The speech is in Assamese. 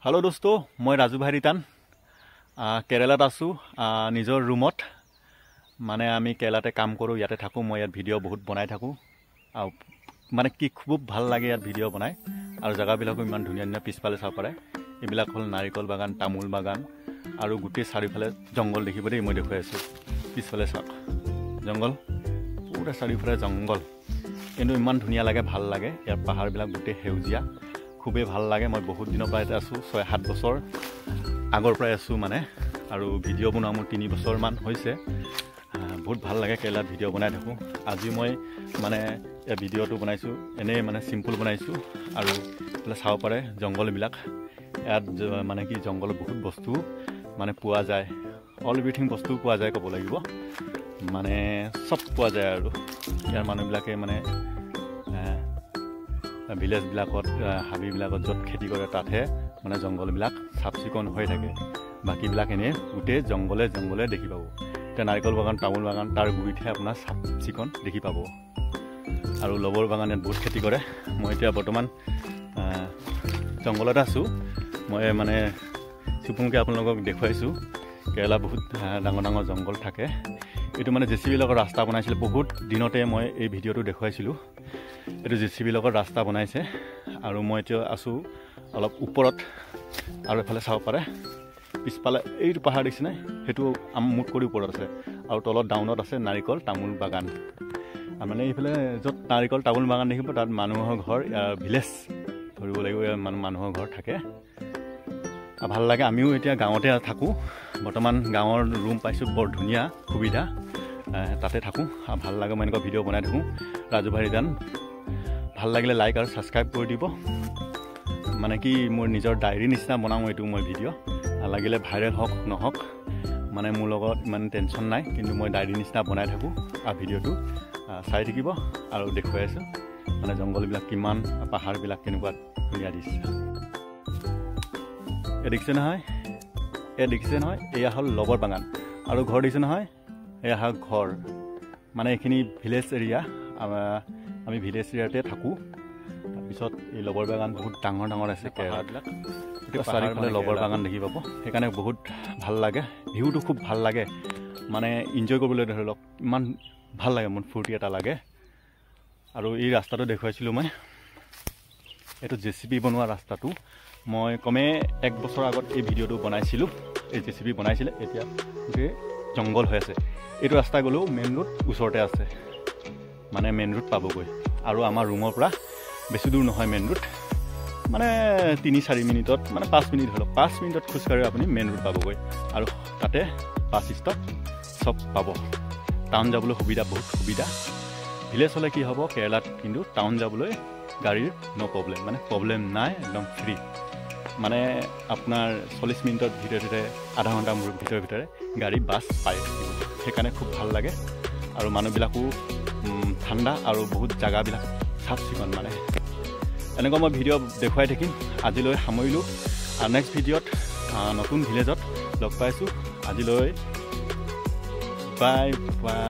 हेलो दोस्तों मैं राजू भाई रिटान केरलात आसो निजर रूमत माने आमी केरलाते काम करूँ इते थको मैं इतना भिडिओ बहुत बनाई थको माने कि खूब भल लगे इतना भिडिओ बनाई और जगहबिलाको इमान धुनिया धुनिया पिछफाले चाब पारे एबिलाक हल नारिकल बागान तामोल बागान और गोटे चारिफाले जंगल देखिब देই मैं देखुवाई आछो पिछफाले चाওক जंगल पूरा चारिफाले जंगल किन्तु इमान धुनिया लगे भल लगे यार पहाड़बिलाक गोटे सेउजिया खूबे भल लगे मैं बहुत दिन पर आसो 6-7 बছৰ आगर पर आसो माने और भिडिओ बना मोर 3 बছৰ मान होइसे बहुत भल लगे केरलात भिडिओ बनाई थको आज मैं माने भिडिओ तो बनाइছো एने माने सिम्पल बनाइছো और इफाले चाब पारे जंगलबिलाक यात माने कि जंगल बहुत बस्तु माने पुआ जाए ऑल एवरीथिंग बस्तु पुआ जाए कब लागिब माने सब पुआ जाए और यार मानुहबिलाके माने ভিলেজ বিলাকত হাবিবিলাকত যত খেতি কৰে তাতে মানে জংগলবিলাক সাফ চিকন হৈ থাকে বাকিবিলাক এনে গোটে জংগলে জংগলে দেখি পাব এটা নাৰিকল বাগান তামোল বাগান তাৰ গুৰিতে আপোনাৰ সাফ চিকন দেখি পাব আৰু লবৰ বাগানত বহুত খেতি কৰে মই এতিয়া বৰ্তমান জংগলত আছো মই মানে সুপুংকে আপোনালোকক দেখুৱাইছো কেৰলা বহুত ডাঙৰ ডাঙৰ জংগল থাকে এটো মানে জেসিবি লগৰ ৰাস্তা বনাইছিল বহুত দিনতে মই এই ভিডিওটো দেখুৱাইছিলো এটো জেসিবি লগৰ ৰাস্তা বনাইছে আৰু মই এতিয়া আছো অলপ ওপৰত আৰু এফালে চাব পাৰে পিছফালে এইটো পাহাৰ দিছ নাই হেতু মুট কৰি ওপৰত আছে আৰু তলত ডাউনত আছে নাৰিকল তামোল বাগান মানে এইফালে যত নাৰিকল তামোল বাগান দেখিব তাত মানুহৰ ঘৰ ভিলেজ ধৰিব লাগিব মানুহৰ ঘৰ থাকে ভাল লাগে আমিও এতিয়া গাঁৱতে থাকো বৰ্তমান গাঁৱৰ ৰুম পাইছো বৰ ধুনিয়া সুবিধা তাতে থাকো ভাল লাগে মই এনেকুৱা ভিডিও বনাই থাকো ৰাজু ভাই ৰিটান ভাল লাগিলে লাইক আৰু সাবস্ক্ৰাইব কৰি দিব মানে কি মোৰ নিজৰ ডায়েৰী নিচিনা বনাও এটো মই ভিডিও লাগিলে ভাইৰেল হক নহক মানে মোৰ লগত ইমান টেনচন নাই কিন্তু মই ডায়েৰী নিচিনা বনাই থাকো আৰু ভিডিওটো চাই থাকিব আৰু দেখুৱাই আছো মানে জংগলবিলাক কিমান পাহাৰবিলাক কেনেকুৱা ধুনিয়া দিছে দেখিছে নহয় এয়া হল লবৰ বাগান আৰু ঘৰ দিছে নহয় এয়া হল ঘৰ মানে এখিনি ভিলেজ এৰিয়া আমি ভিলেজ এৰিয়াতে থাকো তাৰপিছত এই লবৰ বাগান বহুত ডাঙৰ ডাঙৰ আছে কেৰলাবিলাক এটা চাৰিফালে লবৰ বাগান দেখি পাব সেইকাৰণে বহুত ভাল লাগে ভিউটো খুব ভাল লাগে মানে এনজয় কৰিবলৈ ধৰি লওক ইমান ভাল লাগে মন ফুৰ্তি এটা লাগে আৰু এই ৰাস্তাটো দেখুৱাইছিলো মই এটো জেসিবি বনোৱা ৰাস্তাটো মই কমে 1 বছৰ আগত এই ভিডিওটো বনাইছিলো এই জেসিবি বনাইছিলে এতিয়া যে জংগল হৈ আছে এইটো ৰাস্তা গলো মেইন ৰোড ওচৰতে আছে মানে মেইন ৰোড পাবগৈ আৰু আমাৰ ৰুমৰ পৰা বেছি দূৰ নহয় মেইন ৰোড মানে 3-4 মিনিটত মানে 5 মিনিট হলো 5 মিনিটত খুজকাৰি আপুনি মেইন ৰোড পাবগৈ আৰু তাতে বাস ষ্টপ সব পাব টাউন যাবলৈ সুবিধা বহুত সুবিধা ভিলেজ হলে কি হ'ব কেৰলাত কিন্তু টাউন যাবলৈ গাড়ীৰ নো প্ৰবলেম মানে প্ৰবলেম নাই একদম ফ্ৰী মানে আপোনাৰ 40 মিনিটৰ ভিতৰতে আধা ঘণ্টা মোৰ ভিতৰে গাড়ী বাস পায় সেইকাৰণে খুব ভাল লাগে আৰু মানুহবিলাকো ঠাণ্ডা আৰু বহুত জায়গাবিলাক সাফ চিকন মানে এনেকুৱা মই ভিডিও দেখুৱাই থাকিম আজিলৈ সামৰিলো আৰু নেক্সট ভিডিওত নতুন ভিলেজত লগ পাইছো আজিলৈ বাই বাই